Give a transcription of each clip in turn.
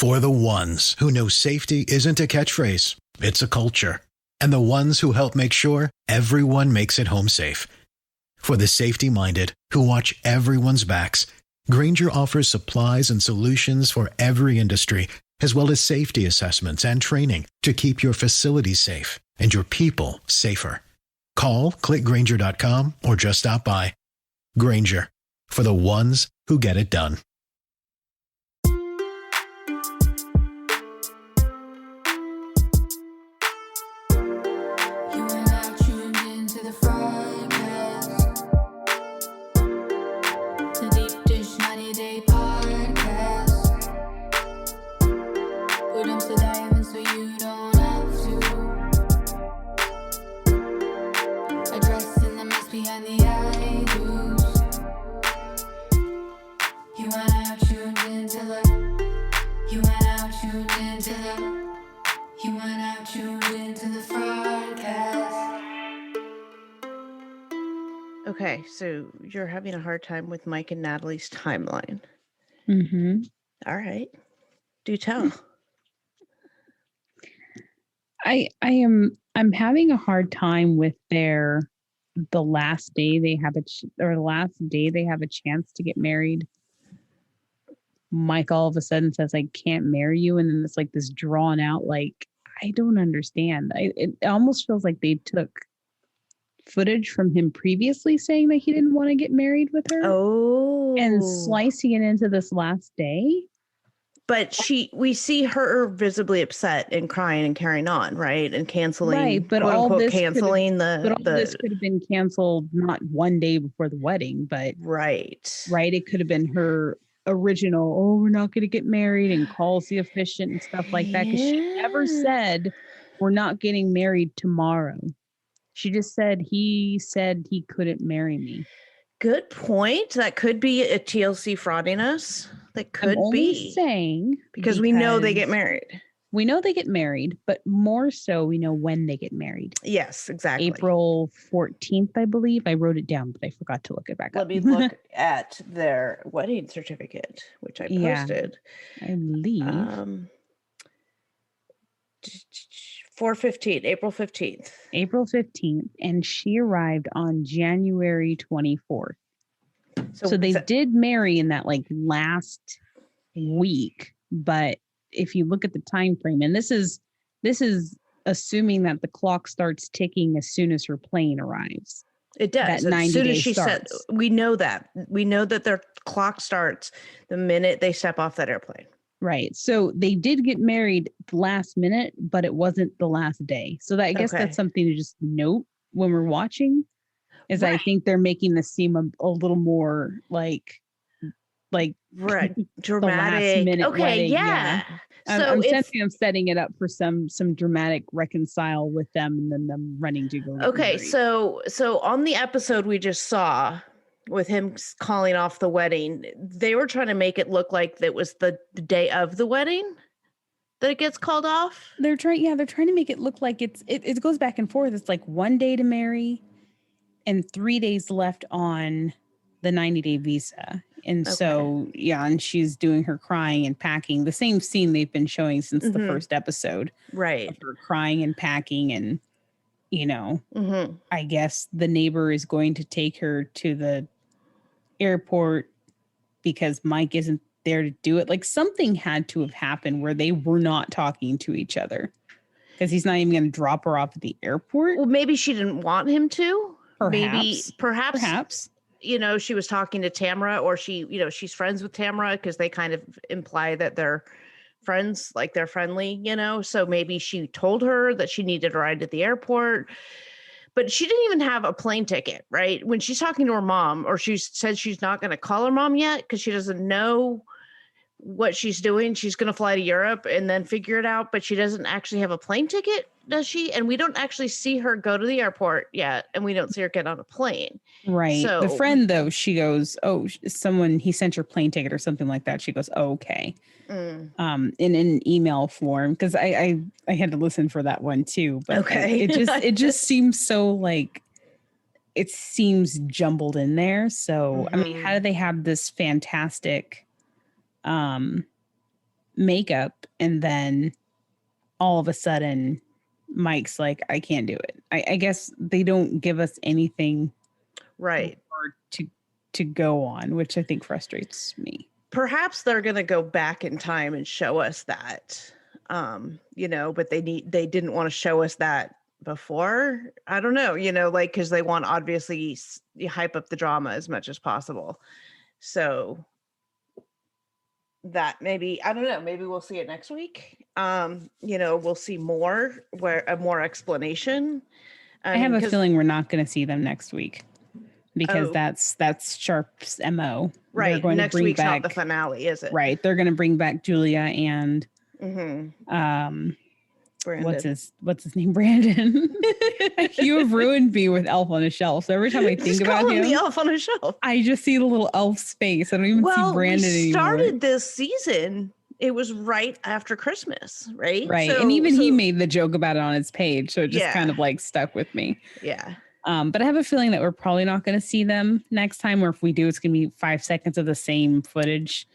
For the ones who know safety isn't a catchphrase, it's a culture. And the ones who help make sure everyone makes it home safe. For the safety-minded who watch everyone's backs, Grainger offers supplies and solutions for every industry, as well as safety assessments and training to keep your facilities safe and your people safer. Call, click Grainger.com, or just stop by. Grainger, for the ones who get it done. Okay, so you're having a hard time with Mike and Natalie's timeline. Mm-hmm. All right. Do tell. I'm having a hard time with the last day they have a chance to get married. Mike all of a sudden says, I can't marry you. And then it's like this drawn out, like, I don't understand. It almost feels like they took footage from him previously saying that he didn't want to get married with her. Oh. And slicing it into this last day. But we see her visibly upset and crying and carrying on, right? And canceling, right? But quote, all unquote, this canceling this could have been canceled not one day before the wedding, but right. It could have been her original. Oh, we're not going to get married, and calls the officiant and stuff like that, because she never said we're not getting married tomorrow. She just said he couldn't marry me. Good point. That could be a TLC fraudiness. That could be saying because we know they get married. We know they get married, but more so we know when they get married. Yes, exactly. April 14th, I believe. I wrote it down, but I forgot to look it back up. Let me look at their wedding certificate, which I posted. I believe. 4/15, April 15th. April 15th, and she arrived on January 24th. So they did marry in that like last week, but if you look at the time frame, and this is assuming that the clock starts ticking as soon as her plane arrives. It does. As soon as she said, we know that their clock starts the minute they step off that airplane. Right. So they did get married last minute, but it wasn't the last day. So I guess that's something to just note when we're watching. Is right. I think they're making this seem a little more like right. dramatic. Okay, wedding. yeah. So I'm setting it up for some dramatic reconcile with them, and then them running to go. Okay, so on the episode we just saw with him calling off the wedding, they were trying to make it look like that was the day of the wedding that it gets called off. They're trying to make it look like it goes back and forth. It's like 1 day to marry and 3 days left on the 90-day visa. And so, and she's doing her crying and packing, the same scene they've been showing since the first episode. Right. Of her crying and packing, and, I guess the neighbor is going to take her to the airport because Mike isn't there to do it. Like something had to have happened where they were not talking to each other, because he's not even going to drop her off at the airport. Well, maybe she didn't want him to. Perhaps. She was talking to Tamara, or she's friends with Tamara, because they kind of imply that they're friends, like they're friendly, so maybe she told her that she needed a ride to the airport, but she didn't even have a plane ticket, right? When she's talking to her mom, or she said she's not going to call her mom yet because she doesn't know what she's doing. She's going to fly to Europe and then figure it out, but she doesn't actually have a plane ticket, does she? And we don't actually see her go to the airport yet, and we don't see her get on a plane. Right. So the friend, though, she goes, oh, he sent your plane ticket or something like that. She goes, oh, okay. In an email form, because I had to listen for that one too. But it just seems so like it seems jumbled in there. So I mean, how do they have this fantastic makeup, and then all of a sudden Mike's like, I can't do it. I guess they don't give us anything right to go on, which I think frustrates me. Perhaps they're going to go back in time and show us that, but they didn't want to show us that before. I don't know, like, because they want obviously hype up the drama as much as possible. So that maybe, I don't know, maybe we'll see it next week. We'll see more more explanation. I have a feeling we're not going to see them next week because that's Sharp's MO. Right. Next week's not the finale, is it? Right. They're going to bring back Julia and Brandon. What's his name? Brandon. You have ruined me with Elf on a Shelf. So every time I think about him, the Elf on a Shelf, I just see the little elf's face. I don't even see Brandon anymore. We started this season. It was right after Christmas, right? Right. So, and even he made the joke about it on his page. So it just kind of like stuck with me. Yeah. But I have a feeling that we're probably not going to see them next time, or if we do, it's going to be 5 seconds of the same footage.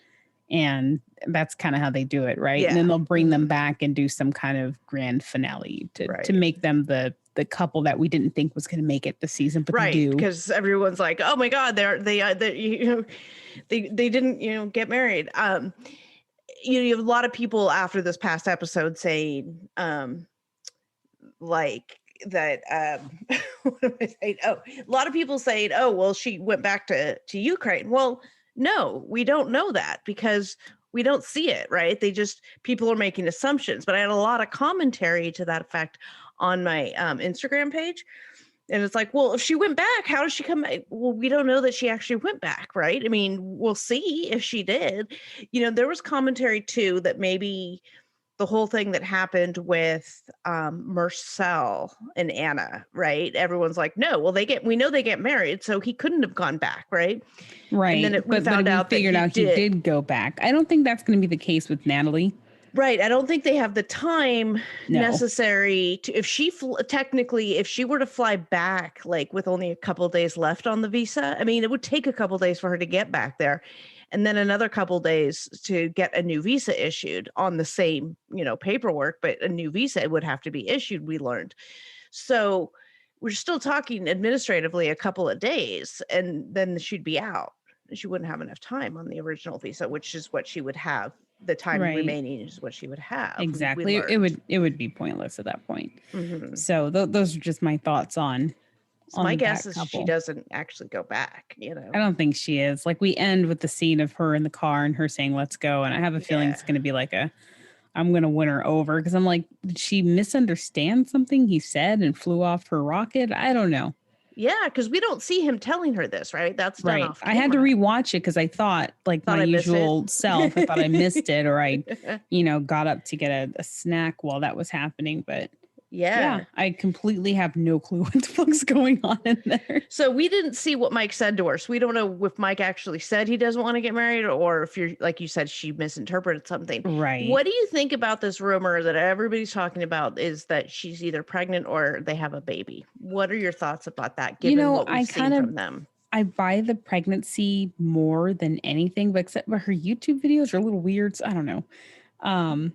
And that's kind of how they do it, right? Yeah. And then they'll bring them back and do some kind of grand finale to make them the couple that we didn't think was going to make it this season, but they do. Because everyone's like, oh my God, they didn't get married. You have a lot of people after this past episode saying like that what am I saying? Oh, a lot of people saying, oh, well, she went back to Ukraine. Well, no, we don't know that because we don't see it, right? People are making assumptions, but I had a lot of commentary to that effect on my Instagram page. And it's like, well, if she went back, how does she come back? Well, we don't know that she actually went back, right? I mean, we'll see if she did. There was commentary too that maybe the whole thing that happened with Marcel and Anna, right? Everyone's like, no, well, we know they get married, so he couldn't have gone back, right? Right. And then we figured out he did go back. I don't think that's going to be the case with Natalie. Right. I don't think they have the time necessary to, if she were to fly back, like with only a couple of days left on the visa, I mean, it would take a couple of days for her to get back there. And then another couple of days to get a new visa issued on the same, paperwork, but a new visa would have to be issued, we learned. So we're still talking administratively a couple of days, and then she'd be out. She wouldn't have enough time on the original visa, which is what she would have. The time remaining is what she would have. Exactly. It would be pointless at that point. Mm-hmm. So those are just my thoughts on. So my guess is she doesn't actually go back, I don't think she is. Like, we end with the scene of her in the car and her saying, let's go. And I have a feeling it's going to be like I'm going to win her over. Because I'm like, did she misunderstand something he said and flew off her rocket? I don't know. Yeah, because we don't see him telling her this, right? That's done off camera. I had to rewatch it because I thought, my usual self, I thought I missed it, or I, got up to get a snack while that was happening. But yeah, I completely have no clue what the fuck's going on in there. So we didn't see what Mike said to her. So we don't know if Mike actually said he doesn't want to get married, or if you're, like you said, she misinterpreted something. Right. What do you think about this rumor that everybody's talking about is that she's either pregnant or they have a baby? What are your thoughts about that, given what we've seen from them? I buy the pregnancy more than anything, but except for her YouTube videos are a little weird. So I don't know.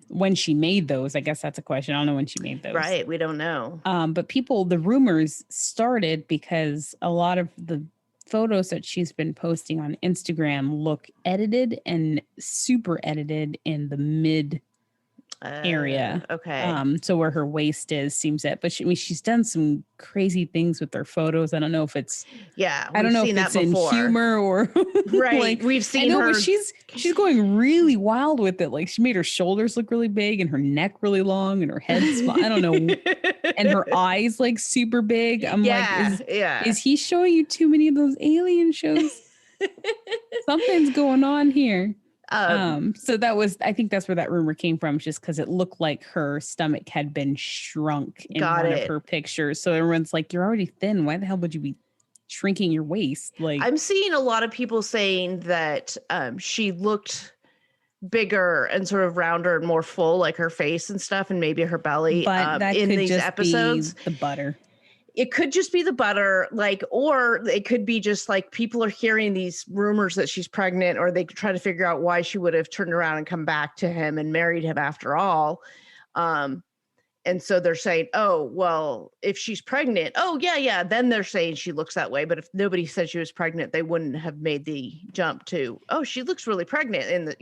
When she made those, I guess that's a question. I don't know when she made those. Right. We don't know. But the rumors started because a lot of the photos that she's been posting on Instagram look edited and super edited in the mid area. Okay. So where her waist is seems it, but she's done some crazy things with her photos. I don't know if it's I don't know if it's in humor or right. We've seen her. But she's going really wild with it. Like, she made her shoulders look really big and her neck really long and her head I don't know, and her eyes like super big. I'm like, is he showing you too many of those alien shows? Something's going on here. So I think that's where that rumor came from, just because it looked like her stomach had been shrunk in one of her pictures. So everyone's like, you're already thin. Why the hell would you be shrinking your waist? Like, I'm seeing a lot of people saying that she looked bigger and sort of rounder and more full, like her face and stuff, and maybe her belly. But that in could these just episodes, be the butter. It could just be the butter, like, or it could be just like people are hearing these rumors that she's pregnant, or they could try to figure out why she would have turned around and come back to him and married him after all. And so they're saying, oh, well, if she's pregnant, oh, yeah. Then they're saying she looks that way. But if nobody said she was pregnant, they wouldn't have made the jump to, oh, she looks really pregnant. And,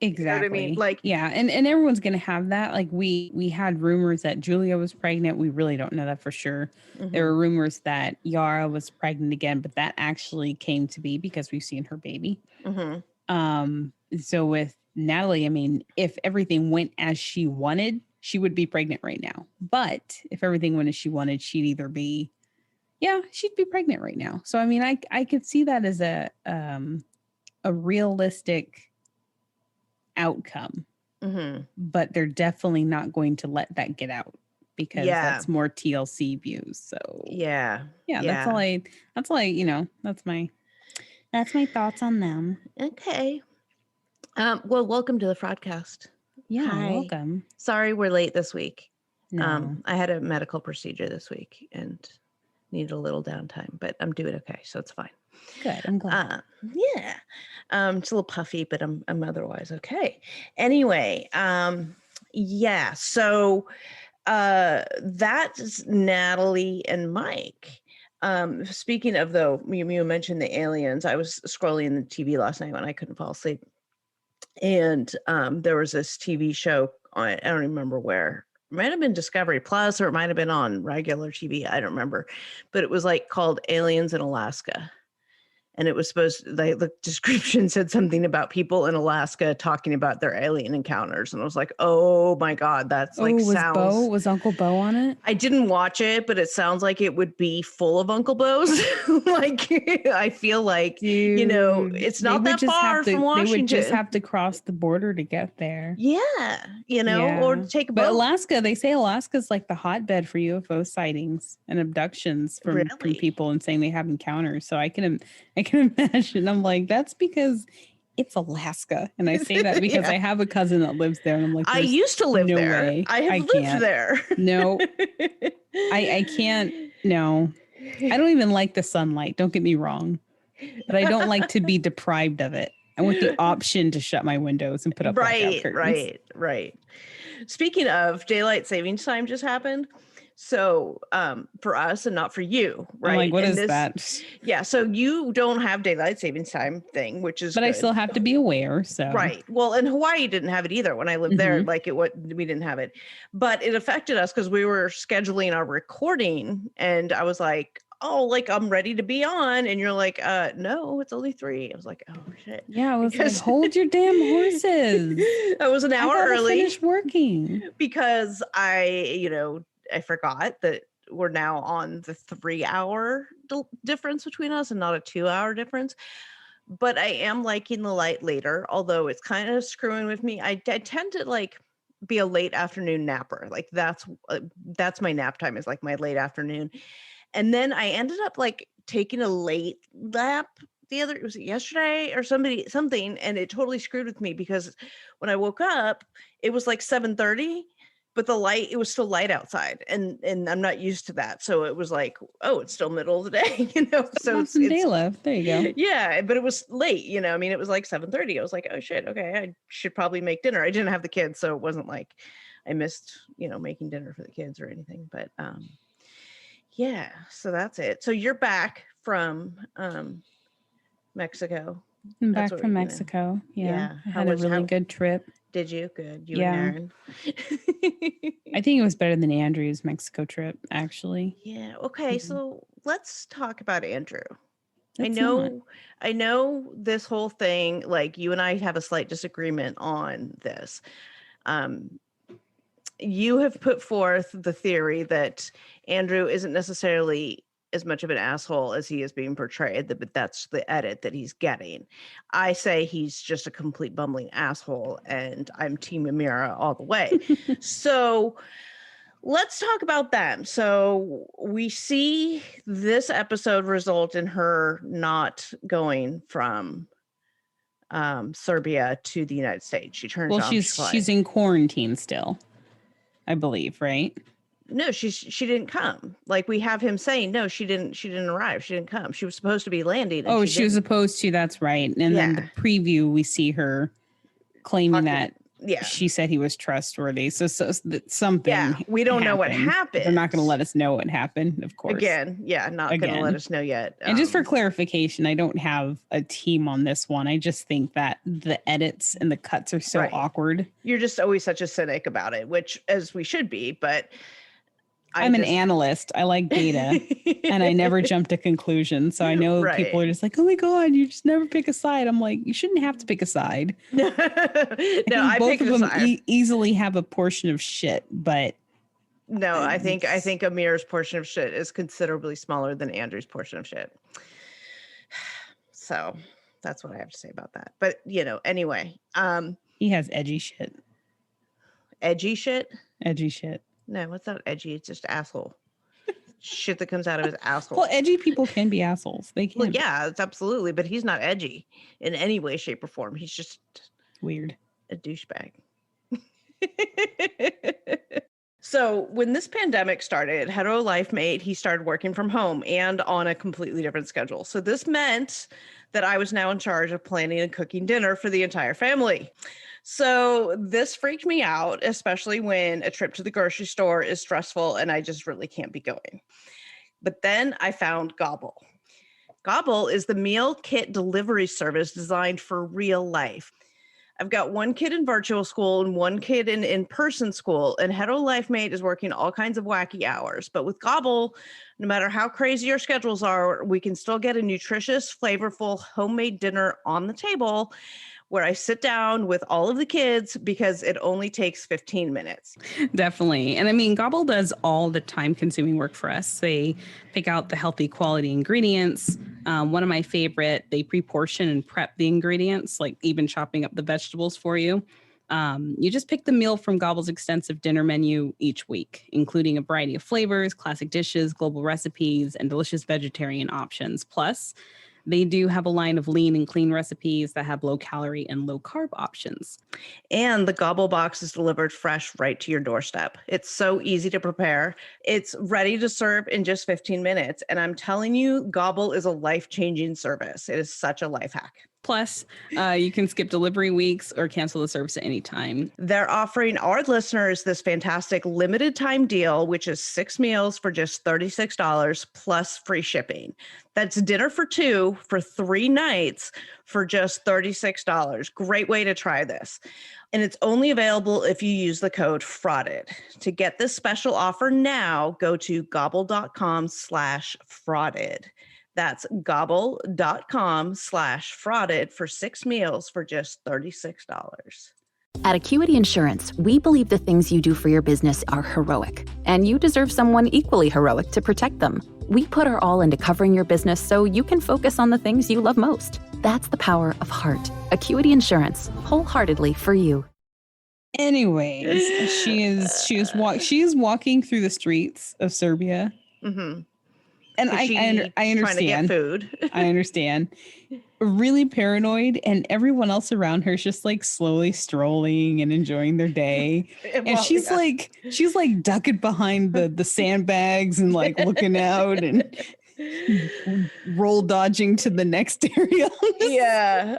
Exactly. You know what I mean? Like, yeah. And everyone's going to have that. Like we had rumors that Julia was pregnant. We really don't know that for sure. mm-hmm. There were rumors that Yara was pregnant again, but that actually came to be because we've seen her baby. Mm-hmm. So with Natalie, I mean, if everything went as she wanted, she would be pregnant right now. But if everything went as she wanted, she'd be pregnant right now. So I mean, I could see that as a realistic outcome. Mm-hmm. But they're definitely not going to let that get out because that's more TLC views. So yeah. That's all I that's my thoughts on them. Okay. Well, welcome to the Fraudcast. Yeah, Hi. welcome. Sorry we're late this week. No. I had a medical procedure this week and needed a little downtime, but I'm doing okay, so it's fine. Good. I'm glad. Yeah. It's a little puffy, but I'm otherwise okay. Anyway, yeah. So that's Natalie and Mike. Speaking of, though, you mentioned the aliens. I was scrolling the TV last night when I couldn't fall asleep. And there was this TV show on, I don't remember where. It might have been Discovery Plus, or it might have been on regular TV. I don't remember. But it was like called Aliens in Alaska. And it was the description said something about people in Alaska talking about their alien encounters. And I was like, oh my God, that's was Uncle Bo on it? I didn't watch it, but it sounds like it would be full of Uncle Bo's. Like, I feel like, Dude, it's not that far from Washington. They would just have to cross the border to get there. Yeah. Or take a boat. But Alaska, they say Alaska's like the hotbed for UFO sightings and abductions from people and saying they have encounters. So I can imagine. I'm like, that's because it's Alaska. And I say that because I have a cousin that lives there. And I'm like, I used to live there. Way. I have lived there. No, I can't. No, I don't even like the sunlight. Don't get me wrong. But I don't like to be deprived of it. I want the option to shut my windows and put up blackout curtains. Right. Speaking of, daylight savings time just happened. So for us and not for you, right? I'm like, what is that? Yeah, so you don't have daylight savings time thing, which is but good. I still have to be aware. So right. Well, and Hawaii didn't have it either when I lived there. Like we didn't have it, but it affected us because we were scheduling our recording, and I was like, oh, like I'm ready to be on, and you're like, no, it's only 3. I was like, oh shit. Yeah, I was like, hold your damn horses. I was an hour early. Finish working because I forgot that we're now on the 3-hour difference between us and not a 2-hour difference. But I am liking the light later, although it's kind of screwing with me. I tend to like be a late afternoon napper. Like that's my nap time, is like my late afternoon. And then I ended up like taking a late nap was it yesterday or something, and it totally screwed with me because when I woke up, it was like 7:30. But it was still light outside, and I'm not used to that. So it was like, oh, it's still middle of the day, So it's some day left. There you go. Yeah, but it was late, I mean, it was like 7:30. I was like, oh shit, okay, I should probably make dinner. I didn't have the kids, so it wasn't like I missed, making dinner for the kids or anything. But yeah, so that's it. So you're back from Mexico. I'm back from Mexico. Yeah. I had a really good trip. Did you? Good. You and Aaron. I think it was better than Andrew's Mexico trip, actually. Yeah. Okay. So let's talk about Andrew. I know this whole thing, like you and I have a slight disagreement on this. You have put forth the theory that Andrew isn't necessarily as much of an asshole as he is being portrayed, but that's the edit that he's getting. I say he's just a complete bumbling asshole, and I'm Team Amira all the way. So let's talk about them. So we see this episode result in her not going from Serbia to the United States. She turns. Well, she's in quarantine still, I believe, right? No, she didn't come. Like we have him saying, no, she didn't arrive. She didn't come. She was supposed to be landing. And she was supposed to. That's right. And then the preview, we see her claiming that she said he was trustworthy. So something. Yeah, we don't know what happened. They're not going to let us know what happened, of course. Again, not going to let us know yet. And just for clarification, I don't have a team on this one. I just think that the edits and the cuts are so awkward. You're just always such a cynic about it, which as we should be, but I'm an analyst. I like data and I never jump to conclusions. So I know people are just like, oh my God, you just never pick a side. I'm like, you shouldn't have to pick a side. I both of them easily have a portion of shit, but no, I think Amira's portion of shit is considerably smaller than Andrew's portion of shit. So that's what I have to say about that. But anyway, he has edgy shit. Edgy shit? Edgy shit. No, it's not edgy. It's just asshole. Shit that comes out of his asshole. Well, edgy people can be assholes. They can. Well, yeah, it's absolutely. But he's not edgy in any way, shape, or form. He's just weird. A douchebag. So when this pandemic started, Hetero Life Mate, he started working from home and on a completely different schedule. So this meant that I was now in charge of planning and cooking dinner for the entire family. So this freaked me out, especially when a trip to the grocery store is stressful and I just really can't be going. But then I found Gobble. Gobble is the meal kit delivery service designed for real life. I've got one kid in virtual school and one kid in in-person school, and Hetero Life Mate is working all kinds of wacky hours. But with Gobble, no matter how crazy your schedules are, we can still get a nutritious, flavorful, homemade dinner on the table where I sit down with all of the kids because it only takes 15 minutes. Definitely. And I mean, Gobble does all the time-consuming work for us. They pick out the healthy quality ingredients. One of my favorite, they pre-portion and prep the ingredients, like even chopping up the vegetables for you. You just pick the meal from Gobble's extensive dinner menu each week, including a variety of flavors, classic dishes, global recipes, and delicious vegetarian options. Plus, they do have a line of lean and clean recipes that have low calorie and low carb options. And the Gobble box is delivered fresh right to your doorstep. It's so easy to prepare. It's ready to serve in just 15 minutes. And I'm telling you, Gobble is a life-changing service. It is such a life hack. Plus, you can skip delivery weeks or cancel the service at any time. They're offering our listeners this fantastic limited time deal, which is 6 meals for just $36 plus free shipping. That's dinner for 2 for 3 nights for just $36. Great way to try this. And it's only available if you use the code FRAUDED. To get this special offer now, go to gobble.com/frauded. That's gobble.com/frauded for 6 meals for just $36. At Acuity Insurance, we believe the things you do for your business are heroic, and you deserve someone equally heroic to protect them. We put our all into covering your business so you can focus on the things you love most. That's the power of heart. Acuity Insurance, wholeheartedly for you. Anyways, she is walking through the streets of Serbia. Mm-hmm. And I understand. Trying to get food. I understand. Really paranoid, and everyone else around her is just like slowly strolling and enjoying their day. And she's like ducking behind the sandbags and like looking out and roll dodging to the next area. Yeah.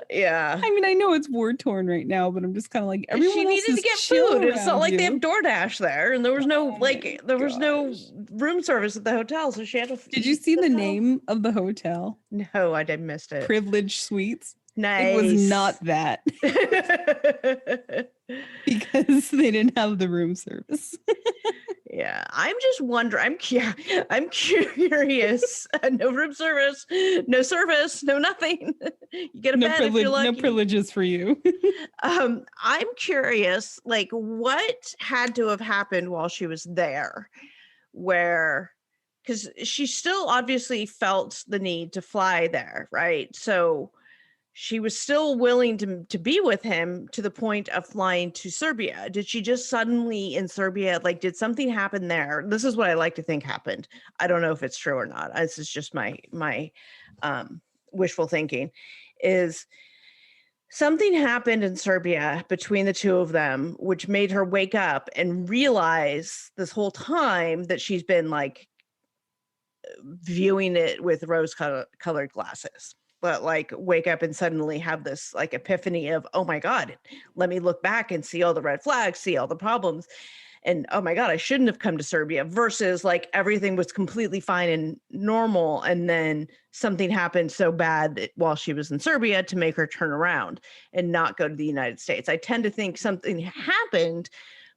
I mean, I know it's war torn right now, but I'm just kind of like, everyone she needed to get food. It's not like they have DoorDash there, and there was no no room service at the hotel, so she had to. Did you see the name of the hotel? No, I did missed it. Privilege Suites. Nice. It was not that. Because they didn't have the room service. Yeah, I'm just wondering. I'm curious. No room service, no service, no nothing. You get a bed if you're lucky. No privileges for you. I'm curious, like what had to have happened while she was there, because she still obviously felt the need to fly there, right? So she was still willing to be with him to the point of flying to Serbia. Did she just suddenly in Serbia, like, did something happen there? This is what I like to think happened. I don't know if it's true or not. This is just my wishful thinking, is Something happened in Serbia between the two of them, which made her wake up and realize this whole time that she's been like viewing it with rose-colored glasses. But like wake up and suddenly have this like epiphany of, oh my God, let me look back and see all the red flags, see all the problems. And oh my God, I shouldn't have come to Serbia, versus like everything was completely fine and normal. And then something happened so bad while she was in Serbia to make her turn around and not go to the United States. I tend to think something happened,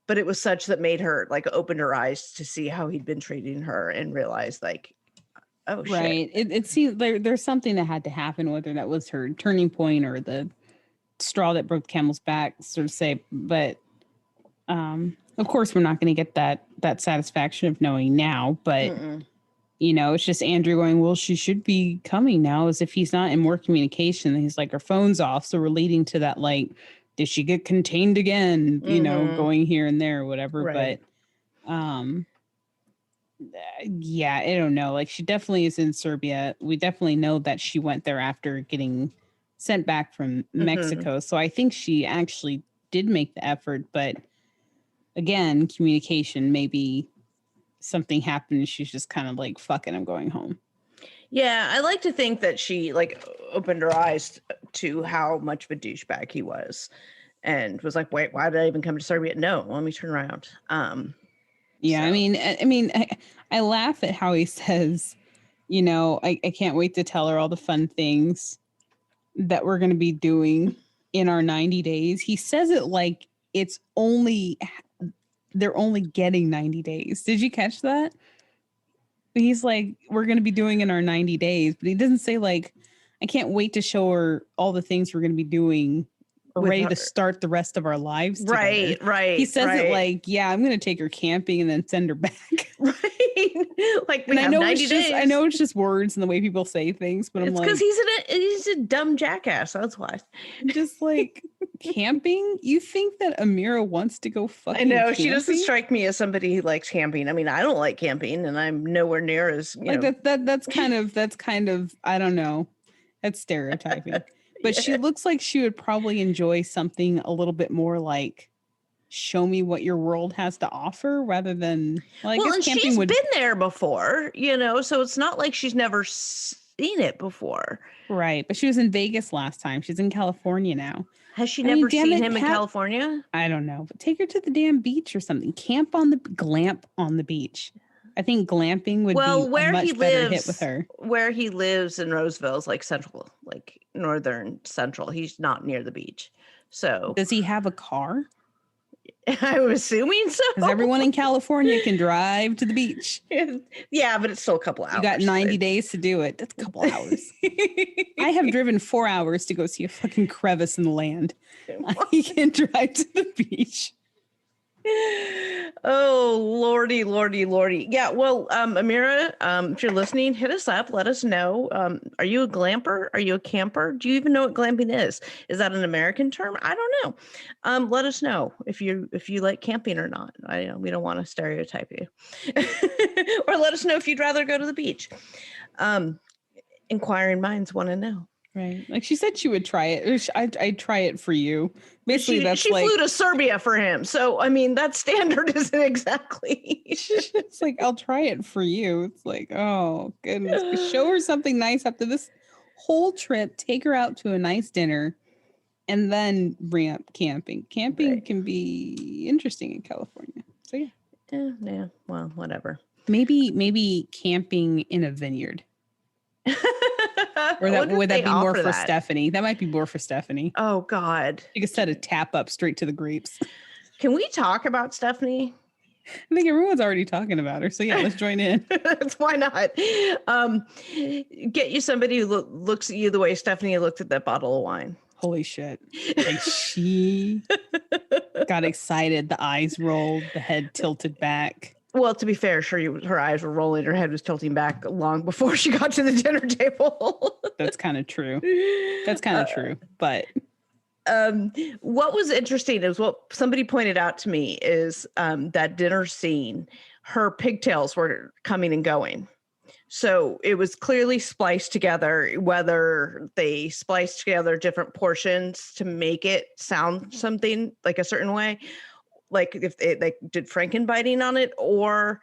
but it was such that made her like opened her eyes to see how he'd been treating her and realized like, oh shit. Right. It seems there's something that had to happen, whether that was her turning point or the straw that broke the camel's back, so to say. But of course, we're not going to get that satisfaction of knowing now. But you know, it's just Andrew going, well, she should be coming now, as if he's not in more communication. And he's like, her phone's off, so we're leading to that, like, did she get contained again? You know, going here and there or whatever. Right. But yeah, I don't know. Like, she definitely is in Serbia. We definitely know that she went there after getting sent back from Mexico. So I think she actually did make the effort. But again, communication, maybe something happened and she's just kind of like, fuck it, I'm going home. Yeah, I like to think that she like opened her eyes to how much of a douchebag he was and was like, wait, why did I even come to Serbia? No, let me turn around. Yeah, so. I laugh at how he says, you know, I can't wait to tell her all the fun things that we're going to be doing in our 90 days. He says it like they're only getting 90 days. Did you catch that? He's like, we're going to be doing in our 90 days, but he doesn't say like, I can't wait to show her all the things we're going to be doing. We're ready to start the rest of our lives together. Right. He says it like, yeah, I'm going to take her camping and then send her back. Right. Like we have 90 days. I know it's just words and the way people say things, but I'm like, because he's a dumb jackass. That's why. Just like camping. You think that Amira wants to go fucking? I know camping? She doesn't strike me as somebody who likes camping. I mean, I don't like camping, and I'm nowhere near as that's kind of I don't know. That's stereotyping. But she looks like she would probably enjoy something a little bit more like show me what your world has to offer rather than like. Well, and she's been there before, you know, so it's not like she's never seen it before. Right. But she was in Vegas last time. She's in California now. Has she never seen him in California? I don't know. But take her to the damn beach or something. Glamp on the beach. I think glamping would be a much better hit with her. Where he lives in Roseville is like central, like northern central. He's not near the beach. So does he have a car? I'm assuming so. Because everyone in California can drive to the beach. Yeah, but it's still a couple hours. You got 90 days to do it. That's a couple hours. I have driven 4 hours to go see a fucking crevice in the land. I can drive to the beach. Oh, lordy. Yeah, well, Amira, if you're listening, hit us up. Let us know. Are you a glamper? Are you a camper? Do you even know what glamping is? Is that an American term? I don't know. Let us know if you like camping or not. We don't want to stereotype you. Or let us know if you'd rather go to the beach. Inquiring minds want to know. Right. Like she said she would try it. I'd try it for you. Basically, she flew to Serbia for him. So, I mean, that standard isn't exactly. It's like, I'll try it for you. It's like, oh, goodness. Show her something nice after this whole trip. Take her out to a nice dinner and then bring up camping. Camping can be interesting in California. So, yeah. Yeah. Well, whatever. Maybe camping in a vineyard. Or would that be more for Stephanie? That might be more for Stephanie. Oh God. You could set a tap up straight to the grapes. Can we talk about Stephanie? I think everyone's already talking about her. So yeah, let's join in. Why not? Get you somebody who looks at you the way Stephanie looked at that bottle of wine. Holy shit. Like she got excited. The eyes rolled, the head tilted back. Well, to be fair, sure, her eyes were rolling. Her head was tilting back long before she got to the dinner table. That's kind of true. But what was interesting is what somebody pointed out to me is that dinner scene, her pigtails were coming and going. So it was clearly spliced together, whether they spliced together different portions to make it sound something like a certain way, like if they did Frankenbiting on it, or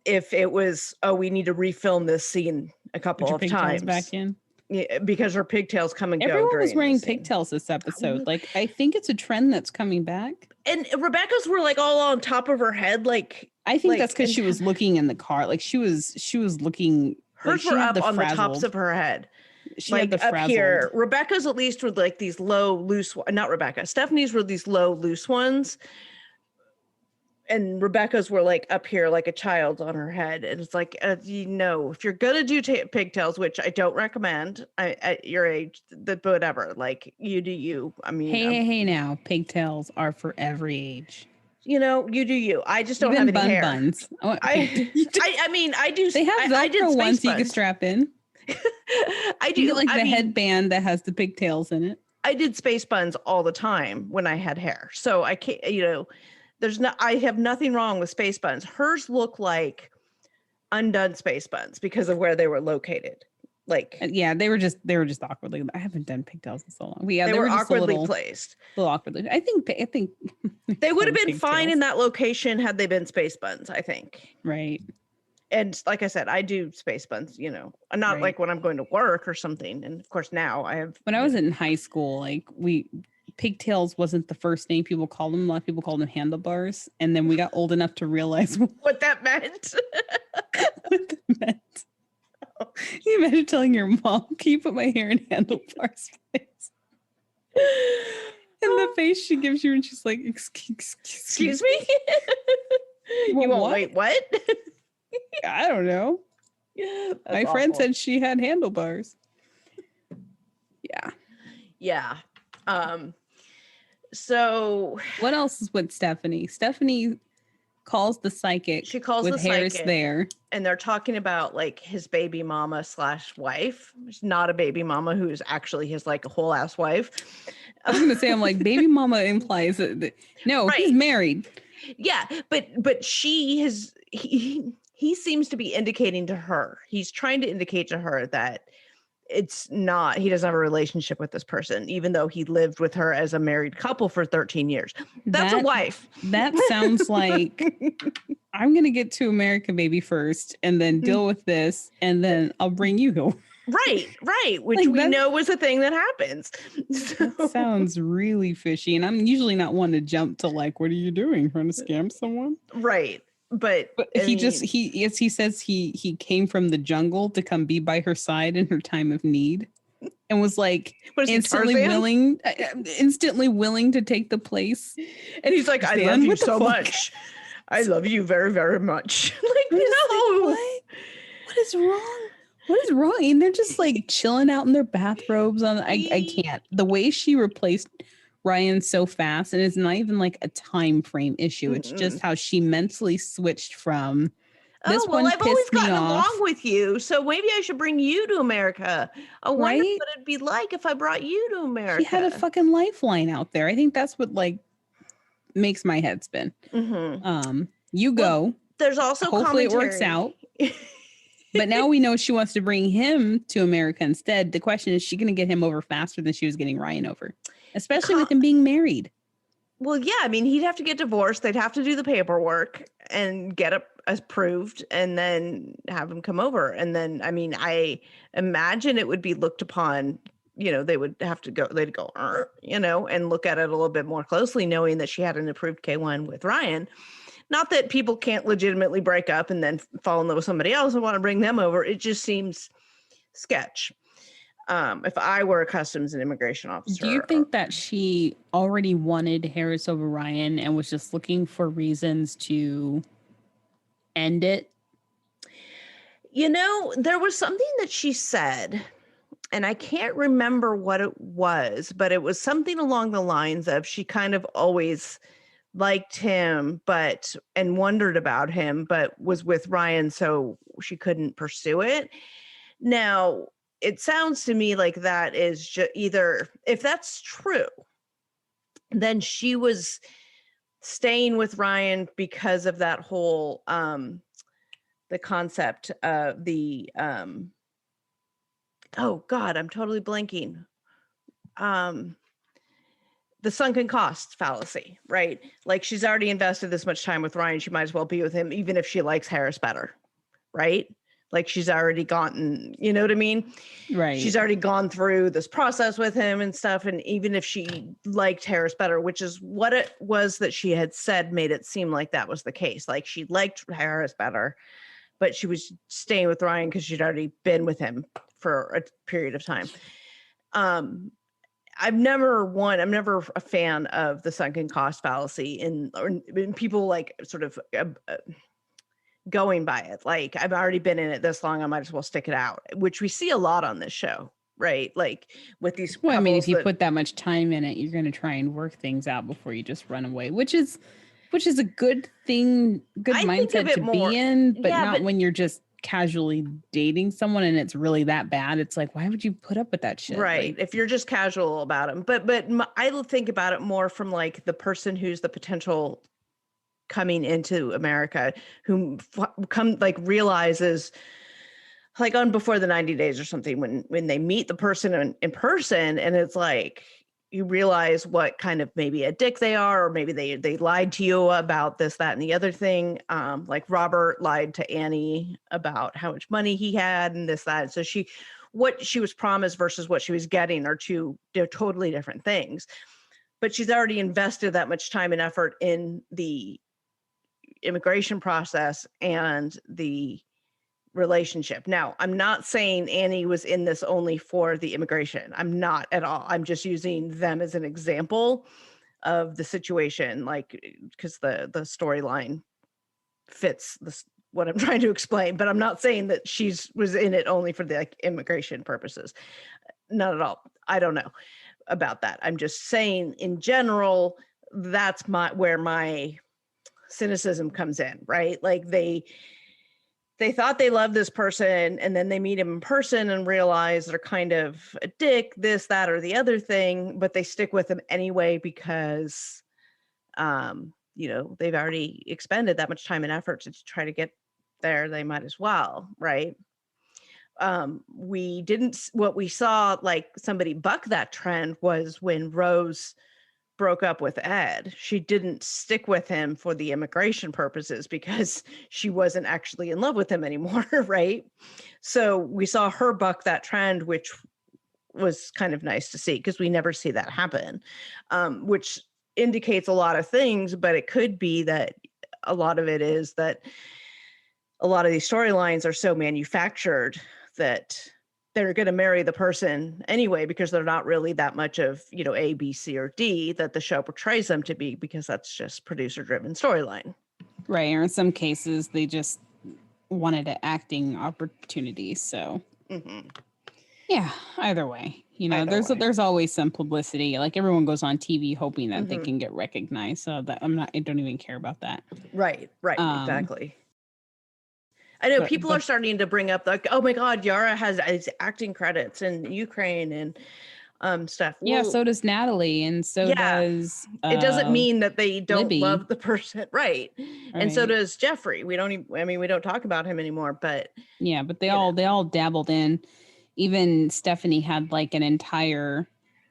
if it was, oh, we need to refilm this scene a couple of times. Back in. Yeah, because her pigtails come and go. Everyone was wearing pigtails this episode. Like, I think it's a trend that's coming back. And Rebecca's were like all on top of her head. Like, I think that's because she was looking in the car. Like she was looking. Hers were up on the tops of her head. She had the up frazzled. here. Rebecca's at least were like these low, loose. Not Rebecca. Stephanie's were these low, loose ones. And Rebecca's were like up here, like a child on her head. And it's like, if you're going to do pigtails, which I don't recommend at your age, but whatever, like you do you. I mean, hey, now pigtails are for every age. You do you. I just don't have any hair. Buns. I mean, I do. They have Velcro ones you can strap in. I do. You get the headband that has the pigtails in it. I did space buns all the time when I had hair. So I can't, I have nothing wrong with space buns. Hers look like undone space buns because of where they were located. Like, yeah, they were just awkwardly. I haven't done pigtails in so long. Yeah, they were awkwardly placed. A little awkwardly. I think they would have been fine in that location had they been space buns. I think. Right. And like I said, I do space buns. Not like when I'm going to work or something. And of course now I have. When I was in high school, like pigtails wasn't the first name people called them. A lot of people called them handlebars. And then we got old enough to realize what that meant. What that meant. Can you imagine telling your mom, can you put my hair in handlebars, please? And the face she gives you, and she's like, excuse me? You won't wait, what? I don't know. My friend said she had handlebars. Yeah. Yeah. So what else is with Stephanie? Stephanie calls the psychic. She calls with the Harris psychic there, and they're talking about like his baby mama / wife. She's not a baby mama, who's actually his like a whole ass wife. I was gonna say, I'm like, baby mama implies that no, right. He's married. Yeah, but he seems to be indicating to her. He's trying to indicate to her that it's not, he doesn't have a relationship with this person, even though he lived with her as a married couple for 13 years. That's a wife. That sounds like I'm going to get to America baby first and then deal with this. And then I'll bring you home. Right. Which we know was a thing that happens. So. That sounds really fishy. And I'm usually not one to jump to like, what are you doing? Trying to scam someone? Right. But he says he came from the jungle to come be by her side in her time of need, and was like instantly willing to take the place. And he's like, I love you so much. I love you very, very much. Like, no. Like, what is wrong? What is wrong? And they're just like chilling out in their bathrobes. I can't. The way she replaced Ryan so fast, and it's not even like a time frame issue. It's just how she mentally switched from this one. I've always gotten along with you, so maybe I should bring you to America. I wonder what it'd be like if I brought you to America. She had a fucking lifeline out there. I think that's what like makes my head spin. You go. There's also hopefully it works out. But now we know she wants to bring him to America instead. The question is she going to get him over faster than she was getting Ryan over? Especially with him being married. Well, yeah. I mean, he'd have to get divorced. They'd have to do the paperwork and get it approved and then have him come over. And then, I mean, I imagine it would be looked upon, they would have to go, they'd go, and look at it a little bit more closely, knowing that she had an approved K1 with Ryan. Not that people can't legitimately break up and then fall in love with somebody else and want to bring them over. It just seems sketch. If I were a customs and immigration officer. Do you think that she already wanted Harris over Ryan and was just looking for reasons to end it? There was something that she said, and I can't remember what it was, but it was something along the lines of she kind of always liked him, and wondered about him, but was with Ryan, so she couldn't pursue it. Now, it sounds to me like that is just either, if that's true, then she was staying with Ryan because of that whole the concept of the oh God, I'm totally blanking. The sunken cost fallacy, right? Like she's already invested this much time with Ryan, she might as well be with him, even if she likes Harris better, right? Like she's already gotten, you know what I mean? Right. She's already gone through this process with him and stuff. And even if she liked Harris better, which is what it was that she had said, made it seem like that was the case. Like she liked Harris better, but she was staying with Ryan because she'd already been with him for a period of time. I'm never a fan of the sunken cost fallacy in people like sort of going by it. Like I've already been in it this long, I might as well stick it out, which we see a lot on this show, right? Like with these. Well, I mean, if you put that much time in it, you're going to try and work things out before you just run away, which is a good thing, good mindset to be in, but not when you're just casually dating someone and it's really that bad. It's like, why would you put up with that shit? Right. Like, if you're just casual about them. But I think about it more from like the person who's the potential coming into America, who realizes like on Before the 90 Days or something, when they meet the person in person, and it's like, you realize what kind of maybe a dick they are, or maybe they lied to you about this, that, and the other thing. Like Robert lied to Annie about how much money he had and this, that. So what she was promised versus what she was getting they're totally different things. But she's already invested that much time and effort in the immigration process and the relationship. Now, I'm not saying Annie was in this only for the immigration. I'm not at all. I'm just using them as an example of the situation, like, because the storyline fits what I'm trying to explain, but I'm not saying that was in it only for the immigration purposes. Not at all. I don't know about that. I'm just saying in general, that's where my cynicism comes in, right? Like they thought they loved this person, and then they meet him in person and realize they're kind of a dick, this, that, or the other thing, but they stick with him anyway because, they've already expended that much time and effort to try to get there. They might as well, right? What we saw, like somebody buck that trend, was when Rose broke up with Ed. She didn't stick with him for the immigration purposes because she wasn't actually in love with him anymore, right? So we saw her buck that trend, which was kind of nice to see because we never see that happen, which indicates a lot of things, but it could be that a lot of it is that a lot of these storylines are so manufactured that they're going to marry the person anyway because they're not really that much of, A, B, C, or D that the show portrays them to be, because that's just producer-driven storyline. Right. Or in some cases, they just wanted an acting opportunity. So, yeah, either way, there's always some publicity. Like everyone goes on TV hoping that they can get recognized. So that I don't even care about that. Right. Exactly. I know people are starting to bring up like, oh my God, Yara has acting credits in Ukraine and stuff. Well, yeah, so does Natalie, and so does. It doesn't mean that they don't Libby. love the person, right? And so does Jeffrey. We don't talk about him anymore, but yeah, but they all dabbled in. Even Stephanie had like an entire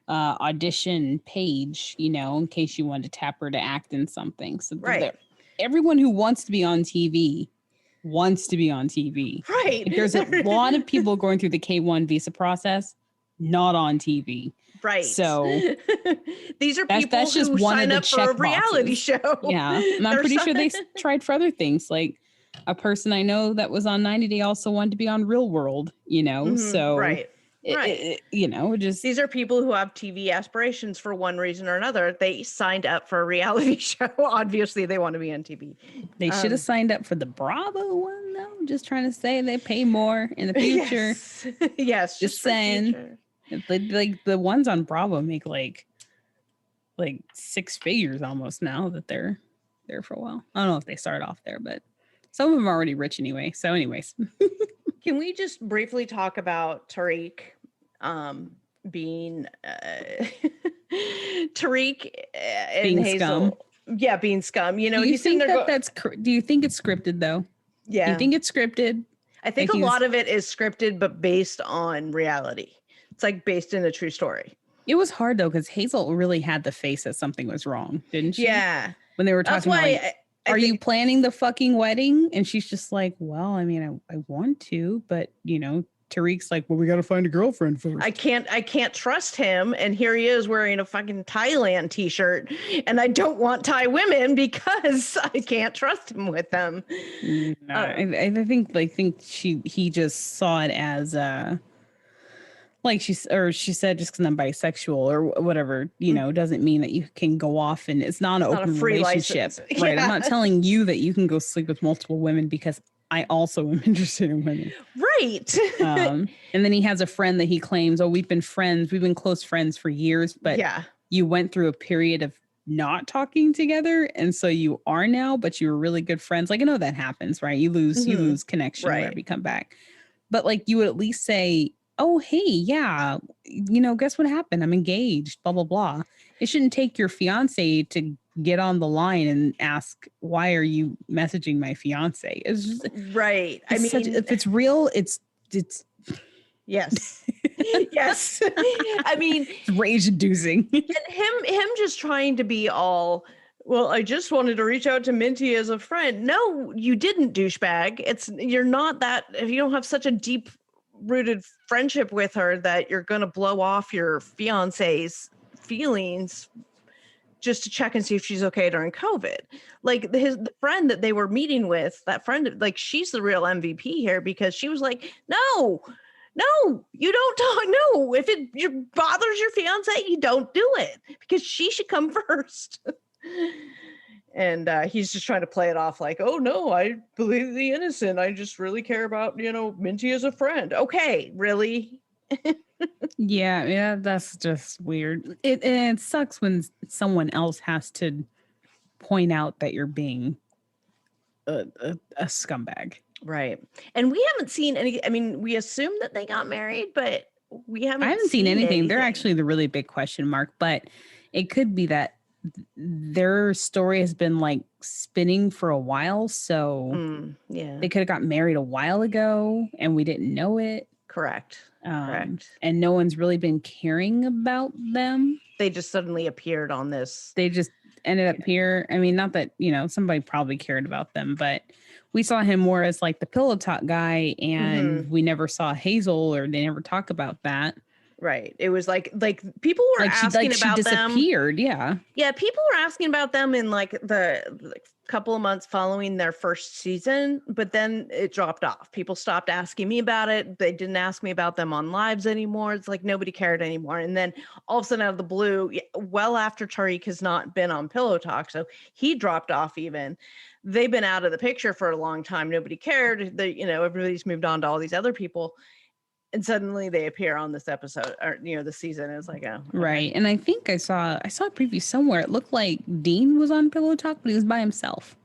audition page, in case you wanted to tap her to act in something. So everyone who wants to be on TV. Wants to be on TV. Right. Like there's a lot of people going through the K-1 visa process, not on TV. Right. So these are people that's just who one sign of the up for a reality show. Yeah. And I'm pretty sure they tried for other things. Like a person I know that was on 90 Day also wanted to be on Real World, so right. Just these are people who have TV aspirations for one reason or another. They signed up for a reality show. Obviously, they want to be on TV. They should have signed up for the Bravo one, though. Just trying to say they pay more in the future. Yes, just saying. Like the ones on Bravo make like six figures almost now that they're there for a while. I don't know if they started off there, but some of them are already rich anyway. So, anyways. Can we just briefly talk about Tariq being Tariq and being Hazel? scum? Yeah, being scum. Do you think do you think it's scripted though? Yeah. You think it's scripted? I think a lot of it is scripted, but based on reality. It's like based in a true story. It was hard though, because Hazel really had the face that something was wrong, didn't she? Yeah. When they were talking, That's why like, are you planning the fucking wedding? And she's just like, well, I mean, I want to, but Tariq's like, well, we got to find a girlfriend first. I can't trust him. And here he is wearing a fucking Thailand t-shirt. And I don't want Thai women because I can't trust him with them. No, I think he just saw it as like she said, just because I'm bisexual or whatever, doesn't mean that you can go off and it's not an open relationship. Right. Yeah. I'm not telling you that you can go sleep with multiple women because I also am interested in women. Right. And then he has a friend that he claims, we've been close friends for years, but you went through a period of not talking together. And so you are now, but you were really good friends. Like, I know that happens, right? You lose connection whenever you come back. But like, you would at least say, oh, hey, yeah, guess what happened? I'm engaged, blah, blah, blah. It shouldn't take your fiance to get on the line and ask, why are you messaging my fiance? It's just, right. If it's real, it's yes. Yes. I mean, it's rage inducing. And him just trying to be all, well, I just wanted to reach out to Minty as a friend. No, you didn't, douchebag. You're not that, if you don't have such a deep rooted friendship with her that you're going to blow off your fiance's feelings just to check and see if she's okay during COVID. Like the friend that they were meeting with, that friend, like she's the real MVP here because she was like, no, you don't talk. No, if it bothers your fiance, you don't do it because she should come first. And he's just trying to play it off like, oh no, I believe the innocent. I just really care about, Minty as a friend. Okay, really? Yeah, that's just weird. It sucks when someone else has to point out that you're being a scumbag. Right. And we haven't seen any, I mean, we assume that they got married, but I haven't seen anything. They're actually the really big question mark, but it could be that their story has been like spinning for a while. So they could have got married a while ago and we didn't know it. Correct. And no one's really been caring about them. They just suddenly appeared on this. They just ended up here. I mean, not that, somebody probably cared about them, but we saw him more as like the pillow talk guy and we never saw Hazel or they never talk about that. Right. It was like people were asking about them. She disappeared. Yeah. Yeah. People were asking about them in like the couple of months following their first season, but then it dropped off. People stopped asking me about it. They didn't ask me about them on lives anymore. It's like nobody cared anymore. And then all of a sudden out of the blue, well after Tariq has not been on Pillow Talk, so he dropped off even. They've been out of the picture for a long time. Nobody cared. Everybody's moved on to all these other people. And suddenly they appear on this episode or, the season. It's like, oh. Okay. Right. And I think I saw a preview somewhere. It looked like Dean was on Pillow Talk, but he was by himself.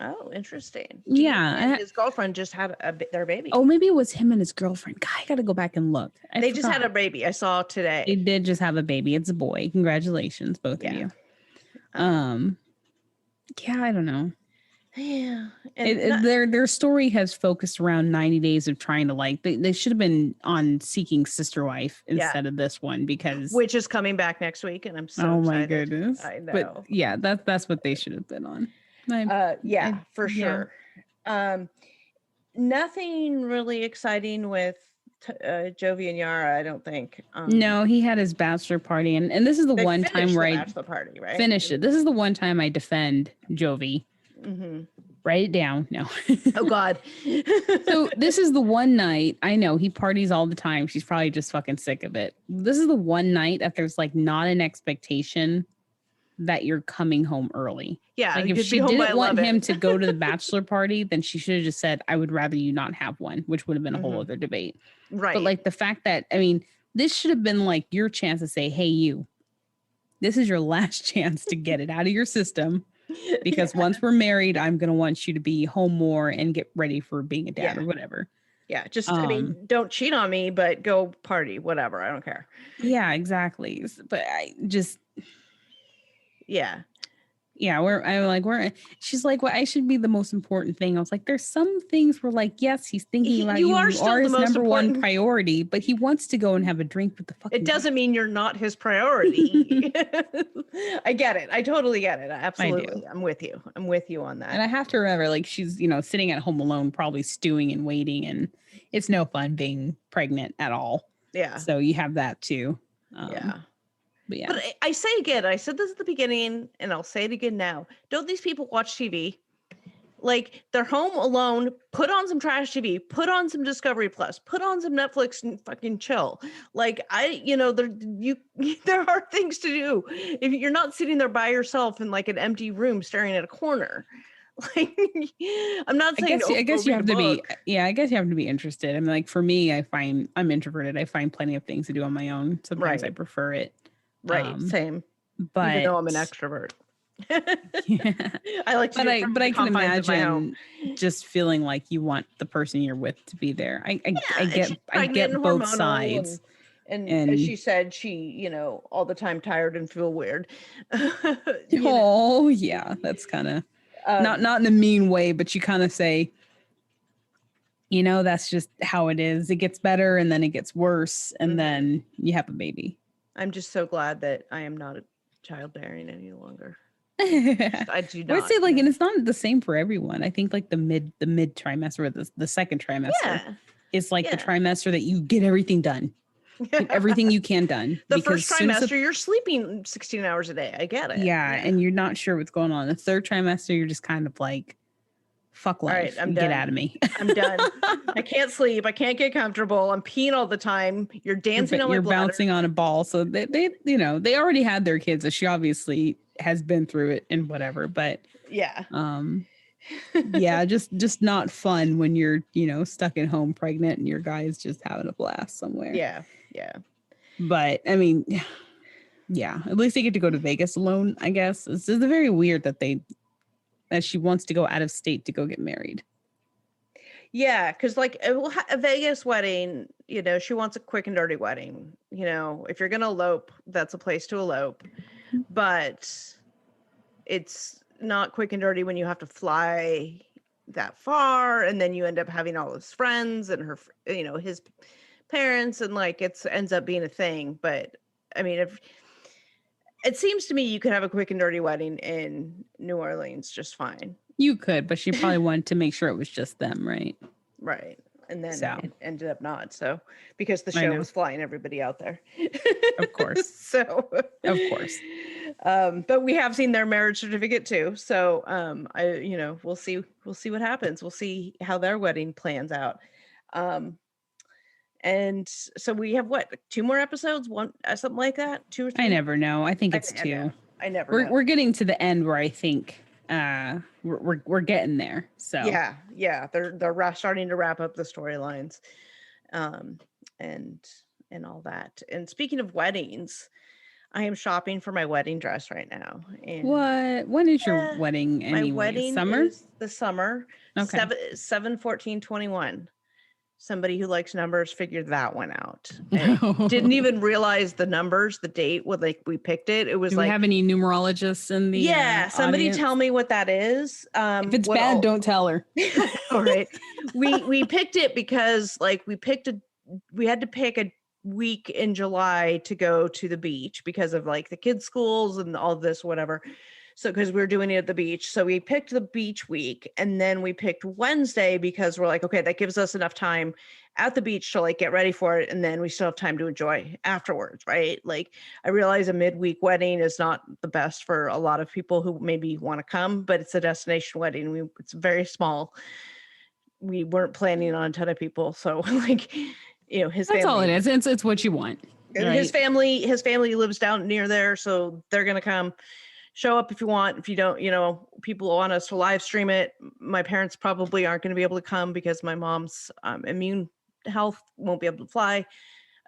Oh, interesting. Yeah. And his girlfriend just had their baby. Oh, maybe it was him and his girlfriend. God, I got to go back and look. They just had a baby. I saw today. They did just have a baby. It's a boy. Congratulations, both of you. Yeah, I don't know. Yeah. Their story has focused around 90 days of trying to they should have been on Seeking Sister Wife instead of this one which is coming back next week and I'm so excited. My goodness. I know. But yeah, that's what they should have been on. For sure. Nothing really exciting with Jovi and Yara, I don't think. No, he had his bachelor party and this is the one time where I party, right? Finish it. This is the one time I defend Jovi. Mm-hmm. Write it down. No. Oh God. So this is the one night. I know he parties all the time. She's probably just fucking sick of it. This is the one night that there's like not an expectation that you're coming home early. Yeah. Like if she didn't want him to go to the bachelor party, then she should have just said, I would rather you not have one, which would have been a whole other debate. Right. But like the fact that, this should have been like your chance to say, hey, this is your last chance to get it out of your system. Because once we're married, I'm going to want you to be home more and get ready for being a dad or whatever. Yeah. Just, don't cheat on me, but go party, whatever. I don't care. Yeah, exactly. But I just. Yeah. she's like, well, I should be the most important thing. I was like, there's some things where like, yes, he's thinking about you. You are his number one priority, but he wants to go and have a drink with the fucking It doesn't mean you're not his priority. I get it. I totally get it. Absolutely. I'm with you. I'm with you on that. And I have to remember, like, she's, sitting at home alone, probably stewing and waiting, and it's no fun being pregnant at all. Yeah. So you have that too. But I say again, I said this at the beginning and I'll say it again now. Don't these people watch TV? Like, they're home alone, put on some trash TV, put on some Discovery Plus, put on some Netflix and fucking chill. Like, there are things to do if you're not sitting there by yourself in like an empty room staring at a corner. Like, I'm not saying I guess you have to be interested. I mean, like, for me, I'm introverted. I find plenty of things to do on my own. Sometimes I prefer it. Right. Same. But even though I'm an extrovert. Yeah. I like to but I can imagine just feeling like you want the person you're with to be there. I get both sides. And as she said, she, all the time tired and feel weird. Yeah, that's kind of not in a mean way, but you kind of say, that's just how it is. It gets better and then it gets worse and then you have a baby. I'm just so glad that I am not childbearing any longer. I do not. I say, like, and it's not the same for everyone. I think like the mid trimester or the second trimester is like the trimester that you get everything done. Get everything you can done. The first trimester, you're sleeping 16 hours a day. I get it. Yeah, and you're not sure what's going on. The third trimester, you're just kind of like, fuck life. All right, I'm done. Get out of me. I'm done. I can't sleep. I can't get comfortable. I'm peeing all the time. You're dancing on my bladder. You're bouncing on a ball. So they already had their kids. So she obviously has been through it and whatever. But just not fun when you're, stuck at home pregnant and your guy is just having a blast somewhere. Yeah. But I mean, at least they get to go to Vegas alone, I guess. It's just very weird that she wants to go out of state to go get married. Yeah, because like a Vegas wedding, she wants a quick and dirty wedding. If you're gonna elope, that's a place to elope. But it's not quick and dirty when you have to fly that far, and then you end up having all his friends and her, his parents, and like ends up being a thing. But I mean, if it seems to me you could have a quick and dirty wedding in New Orleans just fine. You could, but she probably wanted to make sure it was just them, right? Right. And then it ended up not. So, because the show was flying everybody out there. Of course. So, of course. But we have seen their marriage certificate too. So, we'll see what happens. We'll see how their wedding plans out. And so we have 2 more episodes, one something like that, 2 or 3. I never know. I think it's 2. I never know. We're getting to the end where I think we're getting there. So yeah, they're starting to wrap up the storylines, and all that. And speaking of weddings, I am shopping for my wedding dress right now. And when is your wedding anyway? My wedding is the summer. Okay. 7/14/21. Somebody who likes numbers figured that one out. And didn't even realize the numbers, the date when we picked it. It was Do we have any numerologists in the somebody audience? Tell me what that is. If it's bad, don't tell her. All right. We picked it because we had to pick a week in July to go to the beach because of like the kids' schools and all this, whatever. So, because we were doing it at the beach. So we picked the beach week, and then we picked Wednesday because we're like, okay, that gives us enough time at the beach to like get ready for it. And then we still have time to enjoy afterwards. Right. Like, I realize a midweek wedding is not the best for a lot of people who maybe want to come, but it's a destination wedding. It's very small. We weren't planning on a ton of people. So like, his family. That's all it is. It's what you want. Right? His family lives down near there. So they're going to come. Show up if you want. If you don't, people want us to live stream it. My parents probably aren't going to be able to come because my mom's immune health won't be able to fly.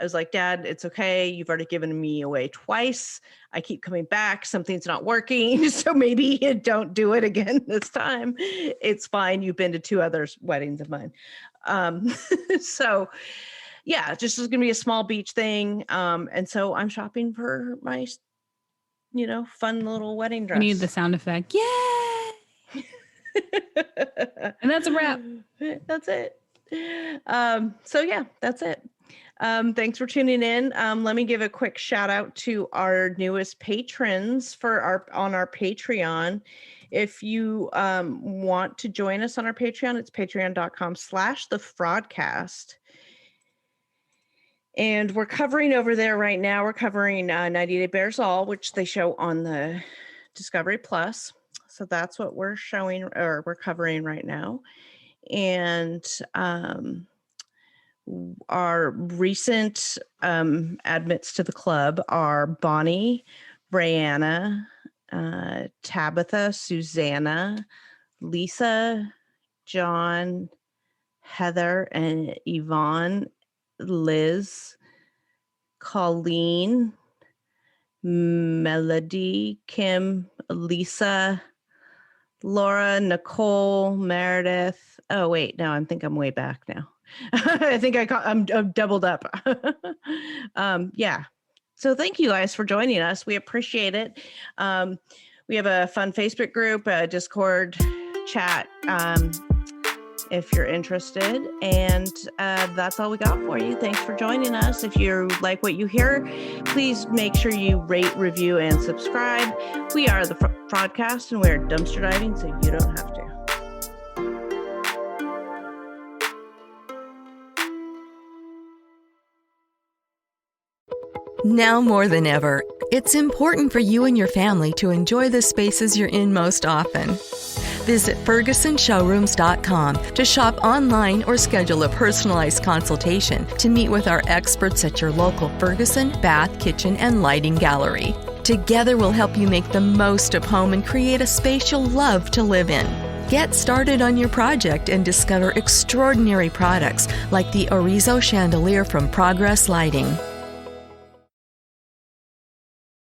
I was like, Dad, it's okay. You've already given me away twice. I keep coming back. Something's not working. So maybe don't do it again this time. It's fine. You've been to 2 other weddings of mine. So yeah, just is going to be a small beach thing. And so I'm shopping for my fun little wedding dress. We need the sound effect. Yay! And that's a wrap. That's it. So yeah, that's it. Thanks for tuning in. Let me give a quick shout out to our newest patrons on our Patreon. If you want to join us on our Patreon, it's patreon.com/thefraudcast. And we're covering over there right now. We're covering 90 Day Bears All, which they show on the Discovery Plus. So that's what we're showing, or we're covering right now. And our recent admits to the club are Bonnie, Brianna, Tabitha, Susanna, Lisa, John, Heather, and Yvonne, Liz, Colleen, Melody, Kim, Lisa, Laura, Nicole, Meredith. Oh, wait, no, I think I'm way back now. I think I'm doubled up. Yeah. So thank you guys for joining us. We appreciate it. We have a fun Facebook group, a Discord chat, if you're interested. And that's all we got for you. Thanks for joining us. If you like what you hear, please make sure you rate, review, and subscribe. We are the Fraudcast, and we're dumpster diving, so you don't have to. Now more than ever, it's important for you and your family to enjoy the spaces you're in most often. Visit FergusonShowrooms.com to shop online or schedule a personalized consultation to meet with our experts at your local Ferguson Bath, Kitchen, and Lighting Gallery. Together we'll help you make the most of home and create a space you'll love to live in. Get started on your project and discover extraordinary products like the Orizo chandelier from Progress Lighting.